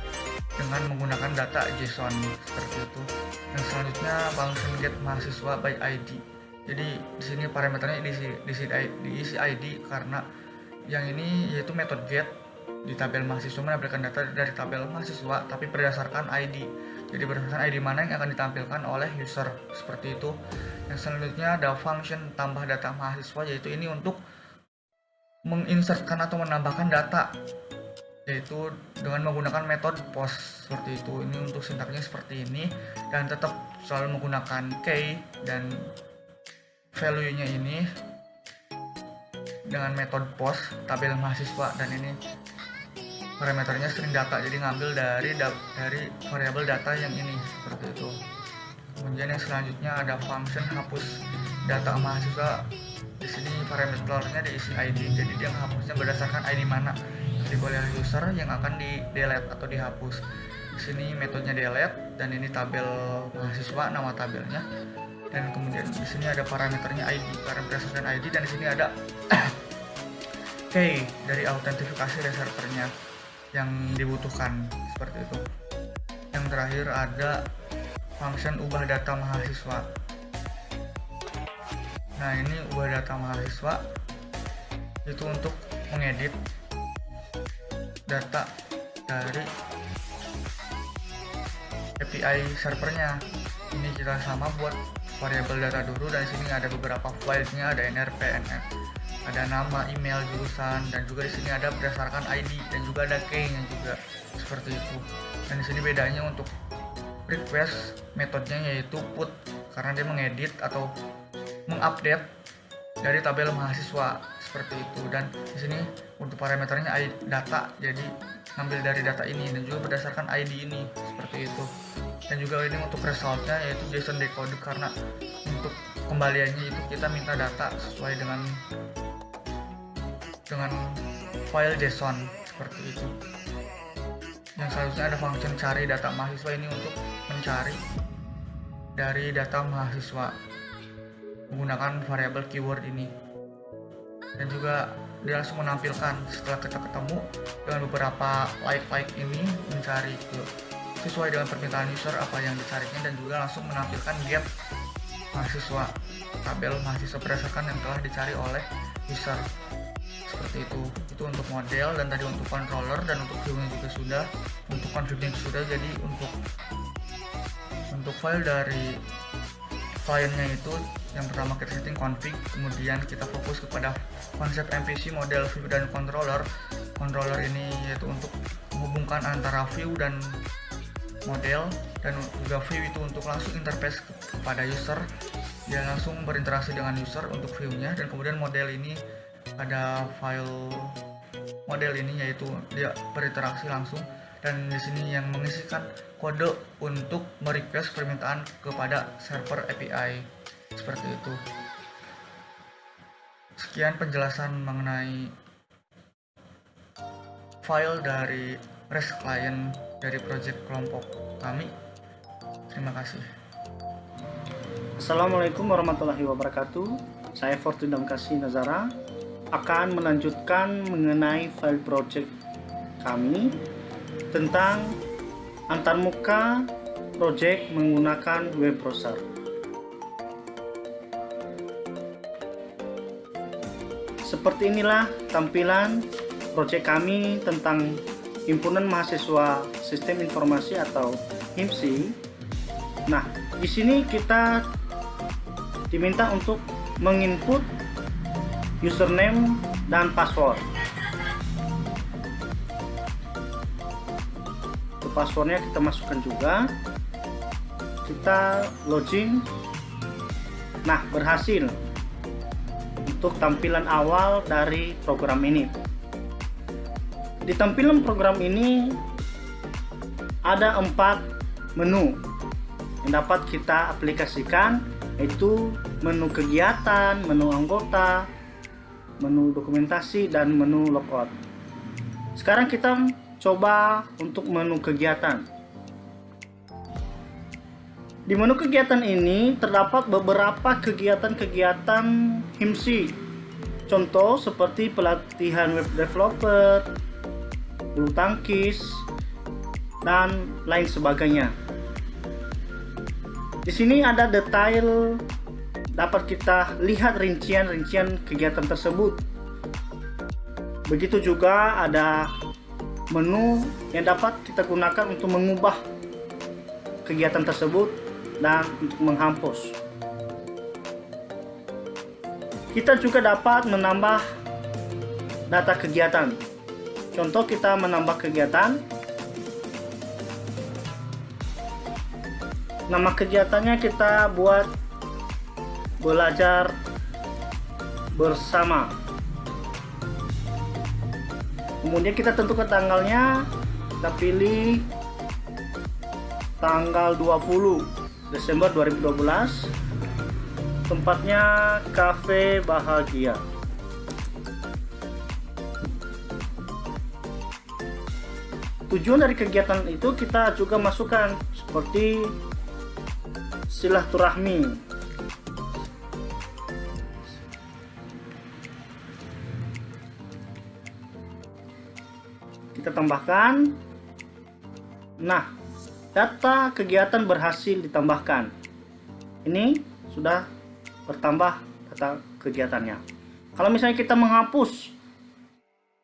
dengan menggunakan data JSON seperti itu. Yang selanjutnya function get mahasiswa by ID. Jadi di sini parameternya diisi ID karena yang ini yaitu metode get di tabel mahasiswa menampilkan data dari tabel mahasiswa tapi berdasarkan ID. Jadi berdasarkan ID mana yang akan ditampilkan oleh user seperti itu. Yang selanjutnya ada function tambah data mahasiswa, yaitu ini untuk menginsertkan atau menambahkan data, yaitu dengan menggunakan metode post seperti itu. Ini untuk sintaksnya seperti ini, dan tetap selalu menggunakan key dan value-nya ini dengan metode post tabel mahasiswa, dan ini parameternya string data, jadi ngambil dari variabel data yang ini seperti itu. Kemudian yang selanjutnya ada function hapus data mahasiswa. Di sini parameternya diisi ID, jadi dia menghapusnya berdasarkan ID mana yang oleh user yang akan di delete atau dihapus. Di sini metodenya delete, dan ini tabel mahasiswa, nama tabelnya. Dan kemudian di sini ada parameternya ID, berdasarkan ID, dan di sini ada key dari autentifikasi servernya yang dibutuhkan seperti itu. Yang terakhir ada function ubah data mahasiswa. Nah, ini ubah data mahasiswa itu untuk mengedit data dari API servernya. Ini kita sama buat variabel data dulu, dan di sini ada beberapa filenya, ada NRP, NF, ada nama, email, jurusan, dan juga di sini ada berdasarkan ID, dan juga ada key-nya juga seperti itu. Dan di sini bedanya untuk request metodenya yaitu put karena dia mengedit atau mengupdate dari tabel mahasiswa seperti itu. Dan di sini untuk parameternya data, jadi ngambil dari data ini dan juga berdasarkan ID ini seperti itu. Dan juga ini untuk resultnya yaitu JSON decode karena untuk kembaliannya itu kita minta data sesuai dengan file JSON seperti itu. Yang selanjutnya ada function cari data mahasiswa, ini untuk mencari dari data mahasiswa menggunakan variabel keyword ini. Dan juga dia langsung menampilkan setelah kita ketemu dengan beberapa like ini, mencari sesuai dengan permintaan user apa yang dicarinya, dan juga langsung menampilkan get mahasiswa, tabel mahasiswa berdasarkan yang telah dicari oleh user seperti itu. Itu untuk model, dan tadi untuk controller, dan untuk view-nya juga sudah, untuk config-nya sudah. Jadi untuk file dari kliennya itu yang pertama kita setting config, kemudian kita fokus kepada konsep MVC, model, view, dan controller. Controller ini yaitu untuk menghubungkan antara view dan model, dan juga view itu untuk langsung interface kepada user, dia langsung berinteraksi dengan user untuk view-nya. Dan kemudian model ini ada file model ini yaitu dia berinteraksi langsung, dan di sini yang mengisikan kode untuk merequest permintaan kepada server API seperti itu. Sekian penjelasan mengenai file dari REST client dari project kelompok kami. Terima kasih. Assalamualaikum warahmatullahi wabarakatuh. Saya Fortune Damkasi Nazara akan melanjutkan mengenai file project kami tentang antarmuka project menggunakan web browser. Seperti inilah tampilan proyek kami tentang Himpunan Mahasiswa Sistem Informasi atau HIMSI. Nah, di sini kita diminta untuk menginput username dan password. Untuk passwordnya kita masukkan juga. Kita login. Nah, berhasil untuk tampilan awal dari program ini. Di tampilan program ini ada 4 menu yang dapat kita aplikasikan, yaitu menu kegiatan, menu anggota, menu dokumentasi, dan menu logout. Sekarang kita coba untuk menu kegiatan. Di menu kegiatan ini terdapat beberapa kegiatan-kegiatan HIMSI. Contoh seperti pelatihan web developer, bulu tangkis, dan lain sebagainya. Di sini ada detail, dapat kita lihat rincian-rincian kegiatan tersebut. Begitu juga ada menu yang dapat kita gunakan untuk mengubah kegiatan tersebut dan untuk menghapus. Kita juga dapat menambah data kegiatan. Contoh, kita menambah kegiatan. Nama kegiatannya kita buat belajar bersama. Kemudian kita tentukan tanggalnya. Kita pilih tanggal 20 Desember 2012. Tempatnya Cafe Bahagia. Tujuan dari kegiatan itu kita juga masukkan seperti silaturahmi. Kita tambahkan. Nah, data kegiatan berhasil ditambahkan. Ini sudah bertambah data kegiatannya. Kalau misalnya kita menghapus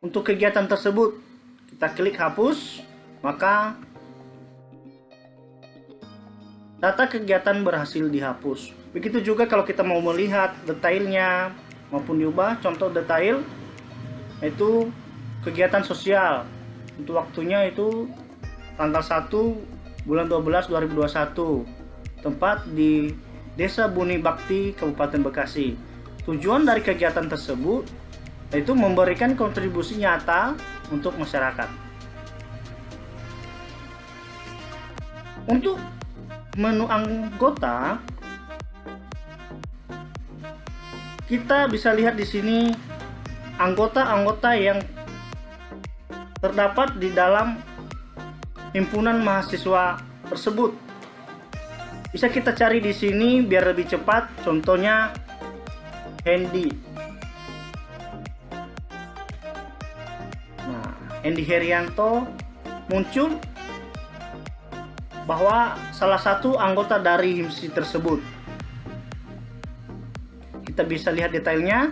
untuk kegiatan tersebut, kita klik hapus, maka data kegiatan berhasil dihapus. Begitu juga kalau kita mau melihat detailnya maupun diubah. Contoh detail yaitu kegiatan sosial. Untuk waktunya itu tanggal 1 bulan 12 2021. Tempat di Desa Buni Bakti, Kabupaten Bekasi. Tujuan dari kegiatan tersebut yaitu memberikan kontribusi nyata untuk masyarakat. Untuk menu anggota, kita bisa lihat di sini anggota-anggota yang terdapat di dalam himpunan mahasiswa tersebut. Bisa kita cari di sini biar lebih cepat. Contohnya Hendy. Nah, Hendy Herianto muncul bahwa salah satu anggota dari HIMSI tersebut. Kita bisa lihat detailnya.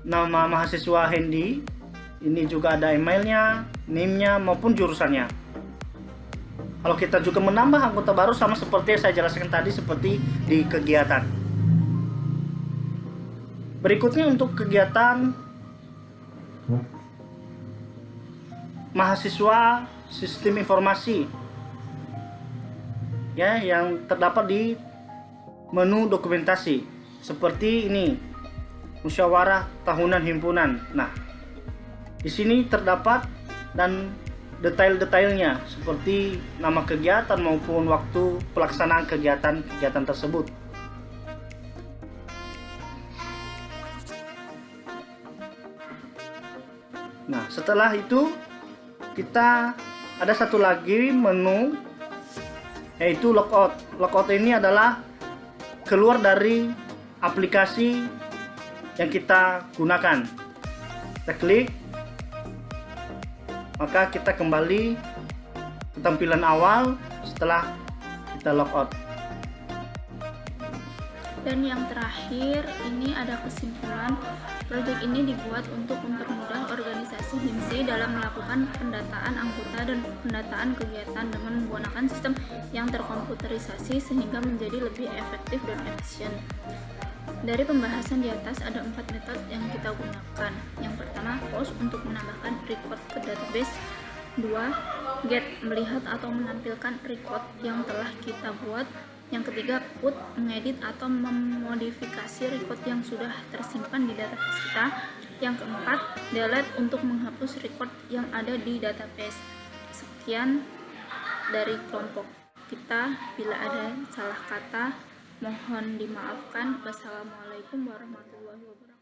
Nama mahasiswa Hendy. Ini juga ada emailnya, NIM-nya maupun jurusannya. Kalau kita juga menambah anggota baru sama seperti yang saya jelaskan tadi seperti di kegiatan. Berikutnya untuk kegiatan mahasiswa sistem informasi. Ya, yang terdapat di menu dokumentasi. Seperti ini. Musyawarah tahunan himpunan. Nah, di sini terdapat dan detail-detailnya seperti nama kegiatan maupun waktu pelaksanaan kegiatan tersebut. Nah, setelah itu kita ada satu lagi menu yaitu logout. Logout ini adalah keluar dari aplikasi yang kita gunakan. Kita klik. maka kita kembali ke tampilan awal setelah kita logout. Dan yang terakhir, ini ada kesimpulan. Proyek ini dibuat untuk mempermudah organisasi HIMSI dalam melakukan pendataan anggota dan pendataan kegiatan dengan menggunakan sistem yang terkomputerisasi sehingga menjadi lebih efektif dan efisien. Dari pembahasan di atas ada 4 metode yang kita gunakan. Yang pertama, post untuk menambahkan record ke database. 2. Get, melihat atau menampilkan record yang telah kita buat. Yang ketiga, put, mengedit atau memodifikasi record yang sudah tersimpan di database kita. Yang keempat, delete, untuk menghapus record yang ada di database. Sekian dari kelompok kita. Bila ada salah kata, mohon dimaafkan. Wassalamualaikum warahmatullahi wabarakatuh.